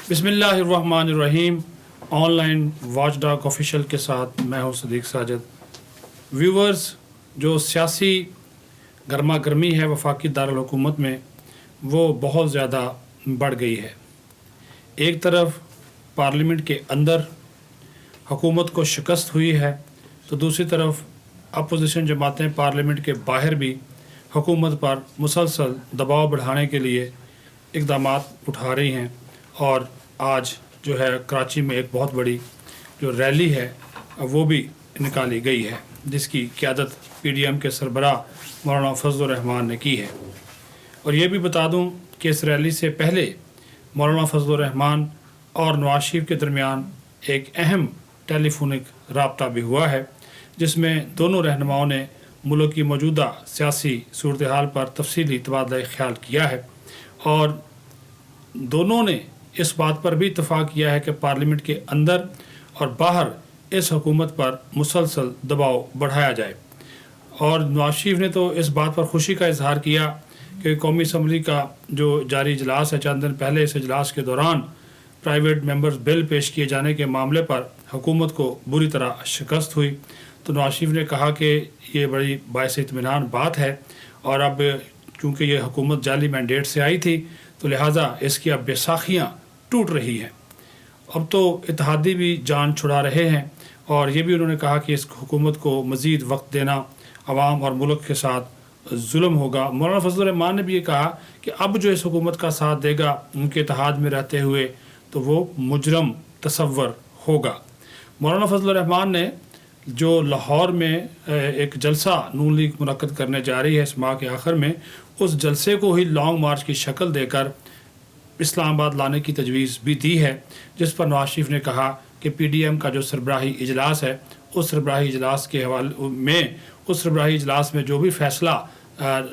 بسم اللہ الرحمن الرحیم۔ On line watch dog official کے ساتھ میں ہوں صدیق ساجد۔ ویورز، جو سیاسی گرما گرمی ہے وفاقی دارالحکومت میں وہ بہت زیادہ بڑھ گئی ہے۔ ایک طرف پارلیمنٹ کے اندر حکومت کو شکست ہوئی ہے تو دوسری طرف اپوزیشن جماعتیں پارلیمنٹ کے باہر بھی حکومت پر مسلسل دباؤ بڑھانے کے لیے اقدامات اٹھا رہی ہیں، اور آج جو ہے کراچی میں ایک بہت بڑی جو ریلی ہے وہ بھی نکالی گئی ہے، جس کی قیادت پی ڈی ایم کے سربراہ مولانا فضل الرحمان نے کی ہے۔ اور یہ بھی بتا دوں کہ اس ریلی سے پہلے مولانا فضل الرحمان اور نواز شریف کے درمیان ایک اہم ٹیلی فونک رابطہ بھی ہوا ہے، جس میں دونوں رہنماؤں نے ملک کی موجودہ سیاسی صورتحال پر تفصیلی تبادلہ خیال کیا ہے، اور دونوں نے اس بات پر بھی اتفاق کیا ہے کہ پارلیمنٹ کے اندر اور باہر اس حکومت پر مسلسل دباؤ بڑھایا جائے۔ اور نواز شریف نے تو اس بات پر خوشی کا اظہار کیا کہ قومی اسمبلی کا جو جاری اجلاس ہے، چند دن پہلے اس اجلاس کے دوران پرائیویٹ ممبرز بل پیش کیے جانے کے معاملے پر حکومت کو بری طرح شکست ہوئی، تو نواز شریف نے کہا کہ یہ بڑی باعث اطمینان بات ہے، اور اب چونکہ یہ حکومت جعلی مینڈیٹ سے آئی تھی تو لہٰذا اس کی اب بیساکھیاں ٹوٹ رہی ہیں۔ اب تو اتحادی بھی جان چھڑا رہے ہیں، اور یہ بھی انہوں نے کہا کہ اس حکومت کو مزید وقت دینا عوام اور ملک کے ساتھ ظلم ہوگا۔ مولانا فضل الرحمان نے بھی یہ کہا کہ اب جو اس حکومت کا ساتھ دے گا ان کے اتحاد میں رہتے ہوئے تو وہ مجرم تصور ہوگا۔ مولانا فضل الرحمان نے جو لاہور میں ایک جلسہ نون لیگ منعقد کرنے جا رہی ہے اس ماہ کے آخر میں، اس جلسے کو ہی لانگ مارچ کی شکل دے کر اسلام آباد لانے کی تجویز بھی دی ہے، جس پر نواز شریف نے کہا کہ پی ڈی ایم کا جو سربراہی اجلاس ہے اس سربراہی اجلاس کے حوالے میں جو بھی فیصلہ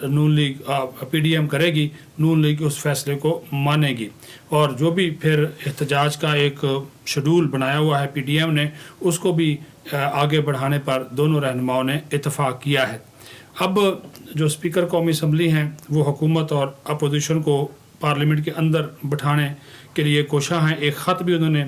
نون لیگ پی ڈی ایم کرے گی، نون لیگ اس فیصلے کو مانے گی، اور جو بھی پھر احتجاج کا ایک شیڈول بنایا ہوا ہے پی ڈی ایم نے اس کو بھی آگے بڑھانے پر دونوں رہنماؤں نے اتفاق کیا ہے۔ اب جو اسپیکر قومی اسمبلی ہیں وہ حکومت اور اپوزیشن کو پارلیمنٹ کے اندر بٹھانے کے لیے کوشاں ہیں۔ ایک خط بھی انہوں نے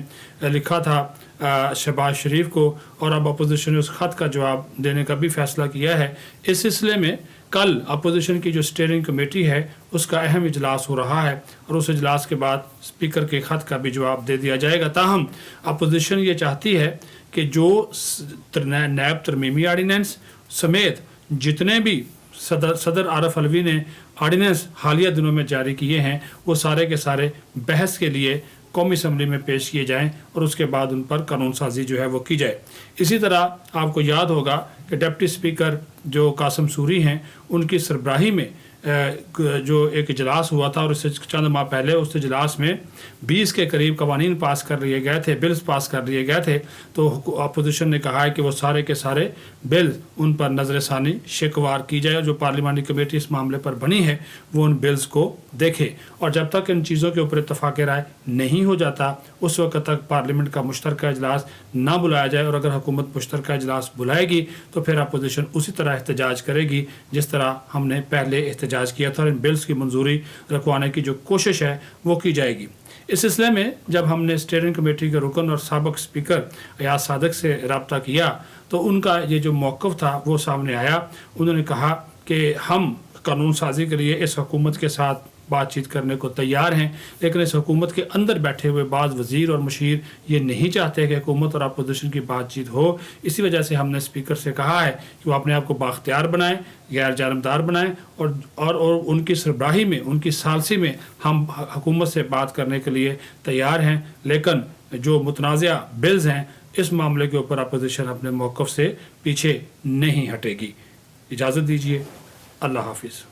لکھا تھا شہباز شریف کو، اور اب اپوزیشن نے اس خط کا جواب دینے کا بھی فیصلہ کیا ہے۔ اس سلسلے میں کل اپوزیشن کی جو اسٹیئرنگ کمیٹی ہے اس کا اہم اجلاس ہو رہا ہے، اور اس اجلاس کے بعد اسپیکر کے خط کا بھی جواب دے دیا جائے گا۔ تاہم اپوزیشن یہ چاہتی ہے کہ جو نیب ترمیمی آرڈیننس سمیت جتنے بھی صدر عارف علوی نے آرڈیننس حالیہ دنوں میں جاری کیے ہیں وہ سارے کے سارے بحث کے لیے قومی اسمبلی میں پیش کیے جائیں، اور اس کے بعد ان پر قانون سازی جو ہے وہ کی جائے۔ اسی طرح آپ کو یاد ہوگا کہ ڈپٹی اسپیکر جو قاسم سوری ہیں ان کی سربراہی میں جو ایک اجلاس ہوا تھا، اور اس سے چند ماہ پہلے اس اجلاس میں 20 کے قریب قوانین پاس کر لیے گئے تھے، بلز پاس کر لیے گئے تھے، تو اپوزیشن نے کہا ہے کہ وہ سارے کے سارے بل ان پر نظر ثانی شکوار کی جائے، اور جو پارلیمانی کمیٹی اس معاملے پر بنی ہے وہ ان بلز کو دیکھے، اور جب تک ان چیزوں کے اوپر اتفاق رائے نہیں ہو جاتا اس وقت تک پارلیمنٹ کا مشترکہ اجلاس نہ بلایا جائے، اور اگر حکومت مشترکہ اجلاس بلائے گی تو پھر اپوزیشن اسی طرح احتجاج کرے گی جس طرح ہم نے پہلے احتجاج کیا تھا، اور ان بلز کی منظوری رکھوانے کی جو کوشش ہے وہ کی جائے گی۔ اس سلسلے میں جب ہم نے اسٹیئرنگ کمیٹی کے رکن اور سابق اسپیکر ایاز صادق سے رابطہ کیا تو ان کا یہ جو موقف تھا وہ سامنے آیا۔ انہوں نے کہا کہ ہم قانون سازی کے لیے اس حکومت کے ساتھ بات چیت کرنے کو تیار ہیں، لیکن اس حکومت کے اندر بیٹھے ہوئے بعض وزیر اور مشیر یہ نہیں چاہتے کہ حکومت اور اپوزیشن کی بات چیت ہو۔ اسی وجہ سے ہم نے اسپیکر سے کہا ہے کہ وہ اپنے آپ کو بااختیار بنائیں، غیر جانبدار بنائیں، اور ان کی سربراہی میں، ان کی ثالثی میں ہم حکومت سے بات کرنے کے لیے تیار ہیں، لیکن جو متنازعہ بلز ہیں اس معاملے کے اوپر اپوزیشن اپنے موقف سے پیچھے نہیں ہٹے گی۔ اجازت دیجیے، اللہ حافظ۔